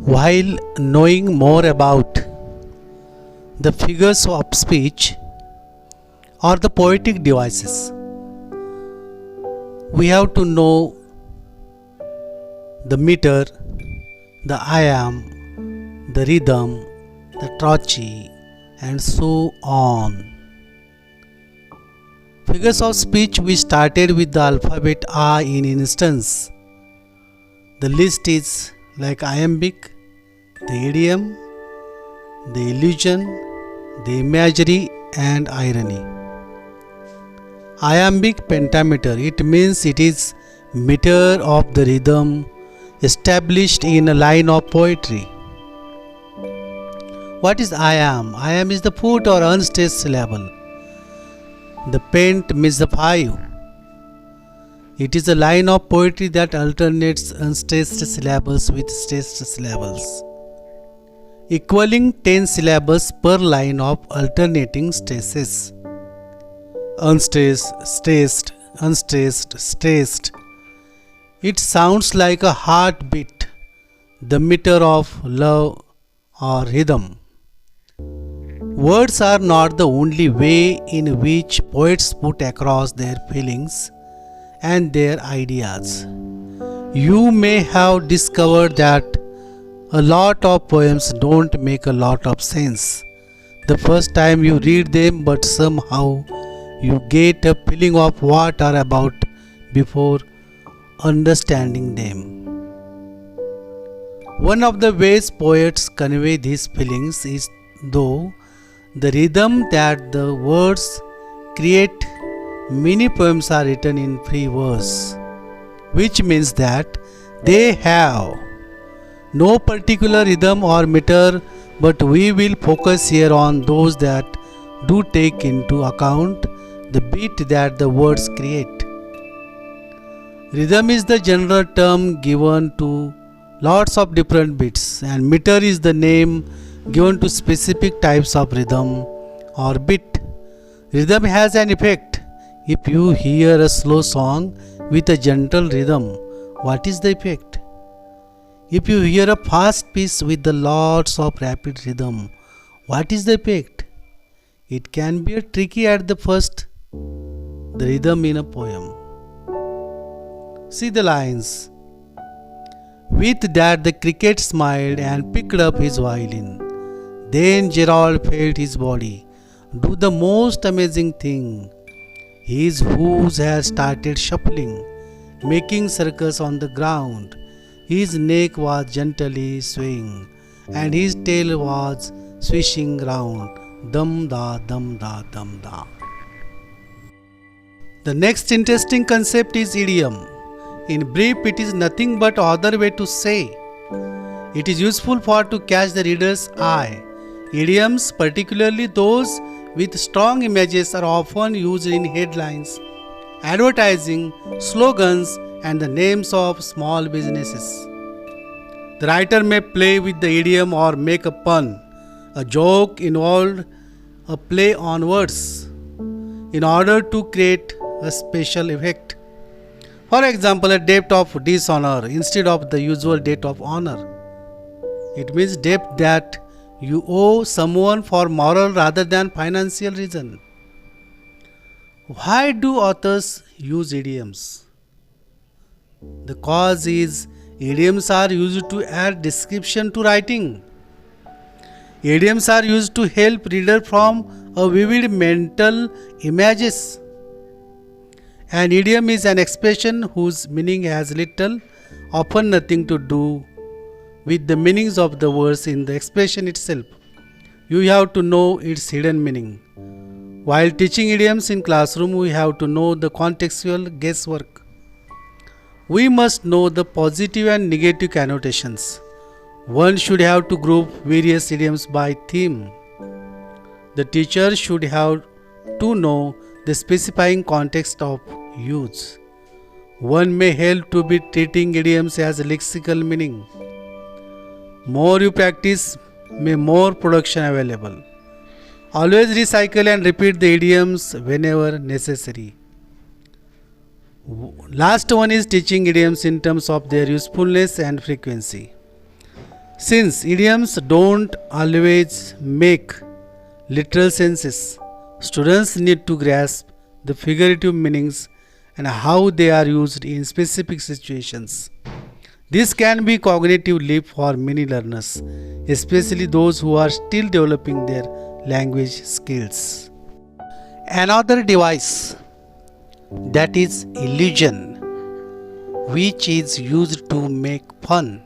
While knowing more about the figures of speech or the poetic devices, we have to know the meter, the iamb, the rhythm, the trochee, and so on. Figures of speech, we started with the alphabet A in instance. The list is like iambic, the idiom, the illusion, the imagery, and irony. Iambic pentameter, it means it is meter of the rhythm established in a line of poetry. What is iamb? Iamb is the fourth or unstressed syllable. The pent means the five. It is a line of poetry that alternates unstressed syllables with stressed syllables, equaling 10 syllables per line of alternating stresses. Unstressed, stressed, unstressed, stressed. It sounds like a heartbeat, the meter of love or rhythm. Words are not the only way in which poets put across their feelings and their ideas. You may have discovered that a lot of poems don't make a lot of sense the first time you read them, but somehow you get a feeling of what are about before understanding them. One of the ways poets convey these feelings is through the rhythm that the words create. Many poems are written in free verse, which means that they have no particular rhythm or meter, but we will focus here on those that do take into account the beat that the words create. Rhythm is the general term given to lots of different beats, and meter is the name given to specific types of rhythm or beat. Rhythm has an effect. If you hear a slow song with a gentle rhythm, what is the effect? If you hear a fast piece with the lots of rapid rhythm, what is the effect? It can be tricky at the first, the rhythm in a poem. See the lines. With that the cricket smiled and picked up his violin. Then Gerald felt his body do the most amazing thing. His hooves had started shuffling, making circles on the ground. His neck was gently swaying, and his tail was swishing round. Dum da, dum da, dum da. The next interesting concept is idiom. In brief, it is nothing but other way to say. It is useful to catch the reader's eye. Idioms, particularly those with strong images, are often used in headlines, advertising, slogans, and the names of small businesses. The writer may play with the idiom or make a pun. A joke involved a play on words in order to create a special effect. For example, a debt of dishonor instead of the usual debt of honor. It means debt that you owe someone for moral rather than financial reason. Why do authors use idioms? The cause is idioms are used to add description to writing. Idioms are used to help reader from a vivid mental images. An idiom is an expression whose meaning has little, often nothing to do with the meanings of the words in the expression itself. You have to know its hidden meaning. While teaching idioms in classroom, we have to know the contextual guesswork. We must know the positive and negative connotations. One should have to group various idioms by theme. The teacher should have to know the specifying context of use. One may help to be treating idioms as lexical meaning. More you practice, more production available. Always recycle and repeat the idioms whenever necessary. Last one is teaching idioms in terms of their usefulness and frequency. Since idioms don't always make literal senses, students need to grasp the figurative meanings and how they are used in specific situations. This can be cognitive leap for many learners, especially those who are still developing their language skills. Another device, that is illusion, which is used to make fun.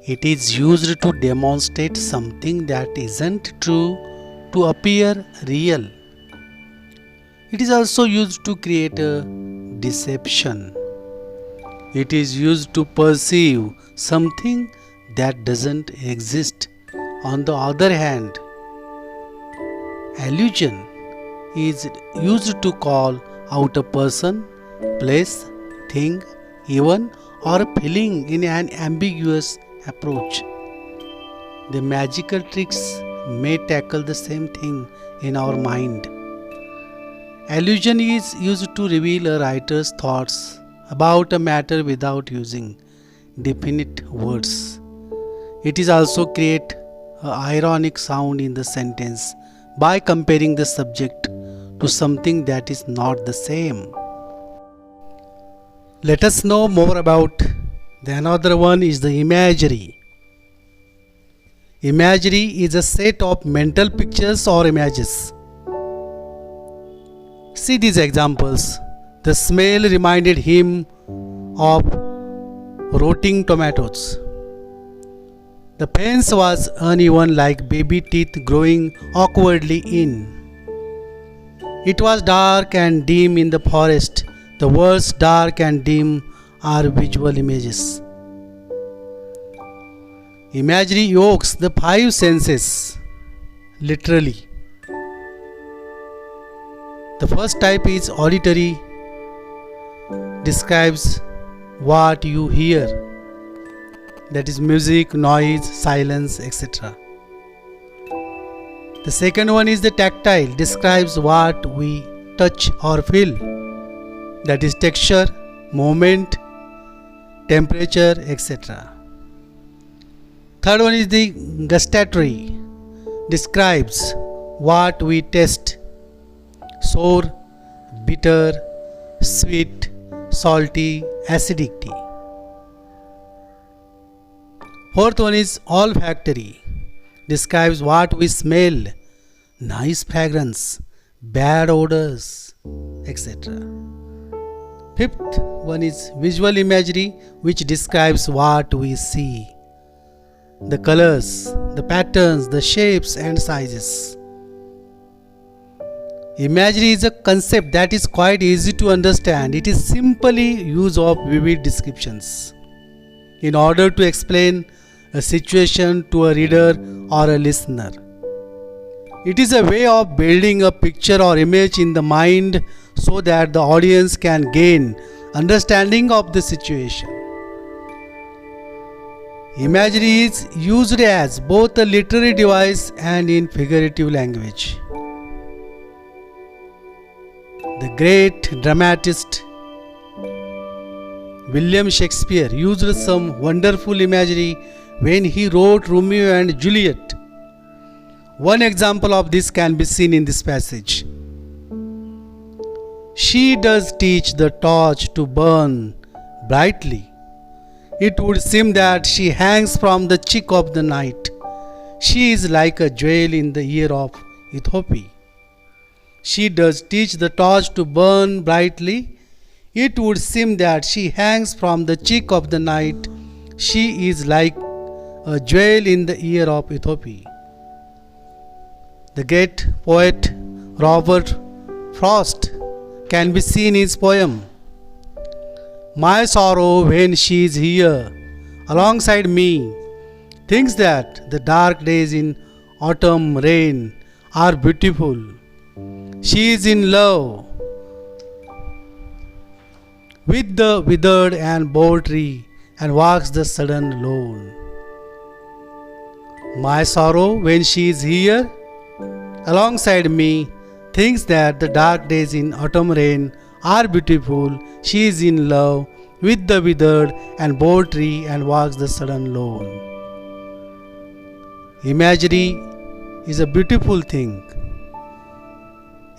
It is used to demonstrate something that isn't true to appear real. It is also used to create a deception. It is used to perceive something that doesn't exist. On the other hand, allusion is used to call out a person, place, thing, even or feeling in an ambiguous approach. The magical tricks may tackle the same thing in our mind. Allusion is used to reveal a writer's thoughts about a matter without using definite words. It is also create an ironic sound in the sentence by comparing the subject to something that is not the same. Let us know more about the another one is the imagery. Imagery is a set of mental pictures or images. See these examples. The smell reminded him of rotting tomatoes. The fence was uneven like baby teeth growing awkwardly in. It was dark and dim in the forest. The words dark and dim are visual images. Imagery evokes the five senses, literally. The first type is auditory, describes what you hear, that is music, noise, silence, etc. The second one is the tactile, describes what we touch or feel, that is texture, movement, temperature, etc. Third one is the gustatory, describes what we taste, sour, bitter, sweet, salty, acidity. Fourth one is olfactory, describes what we smell, nice fragrance, bad odors, etc. Fifth one is visual imagery, which describes what we see, the colors, the patterns, the shapes and sizes. Imagery is a concept that is quite easy to understand. It is simply use of vivid descriptions in order to explain a situation to a reader or a listener. It is a way of building a picture or image in the mind so that the audience can gain understanding of the situation. Imagery is used as both a literary device and in figurative language. The great dramatist William Shakespeare used some wonderful imagery when he wrote Romeo and Juliet. One example of this can be seen in this passage. She does teach the torch to burn brightly. It would seem that she hangs from the cheek of the night. She is like a jewel in the ear of Ethiopia. She does teach the torch to burn brightly. It would seem that she hangs from the cheek of the night. She is like a jewel in the ear of Ethiopia. The great poet Robert Frost can be seen in his poem. My sorrow when she is here alongside me thinks that the dark days in autumn rain are beautiful. She is in love with the withered and bare tree and walks the sudden lone. My sorrow when she is here alongside me thinks that the dark days in autumn rain are beautiful. She is in love with the withered and bold tree and walks the sudden lone. Imagery is a beautiful thing.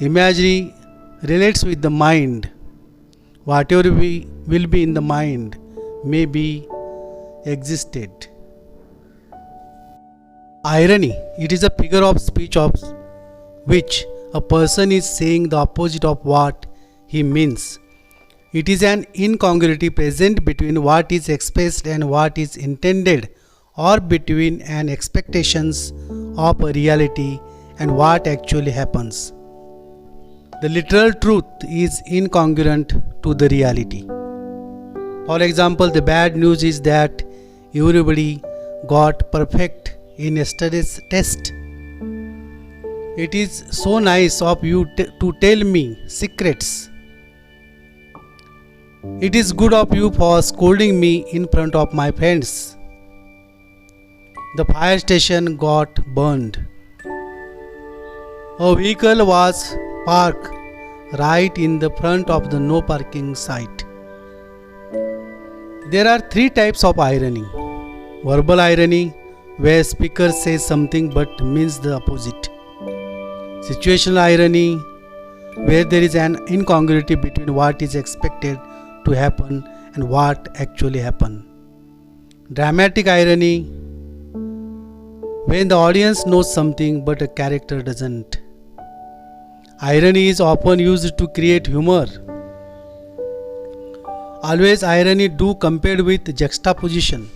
Imagery relates with the mind. Whatever will be in the mind may be existed. Irony, it is a figure of speech of which a person is saying the opposite of what he means. It is an incongruity present between what is expressed and what is intended, or between an expectations of a reality and what actually happens. The literal truth is incongruent to the reality. For example, the bad news is that everybody got perfect in yesterday's test. It is so nice of you to tell me secrets. It is good of you for scolding me in front of my friends. The fire station got burned. A vehicle was parked right in the front of the no parking site. There are three types of irony. Verbal irony, where speaker says something but means the opposite. Situational irony, where there is an incongruity between what is expected to happen and what actually happened. Dramatic irony, when the audience knows something but a character doesn't. Irony is often used to create humor. Always irony do compared with juxtaposition,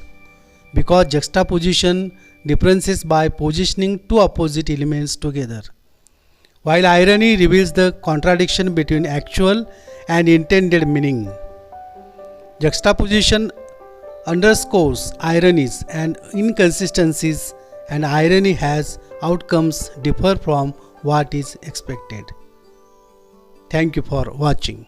because juxtaposition differences by positioning two opposite elements together, while irony reveals the contradiction between actual and intended meaning. Juxtaposition underscores ironies and inconsistencies, and irony has outcomes differ from what is expected. Thank you for watching.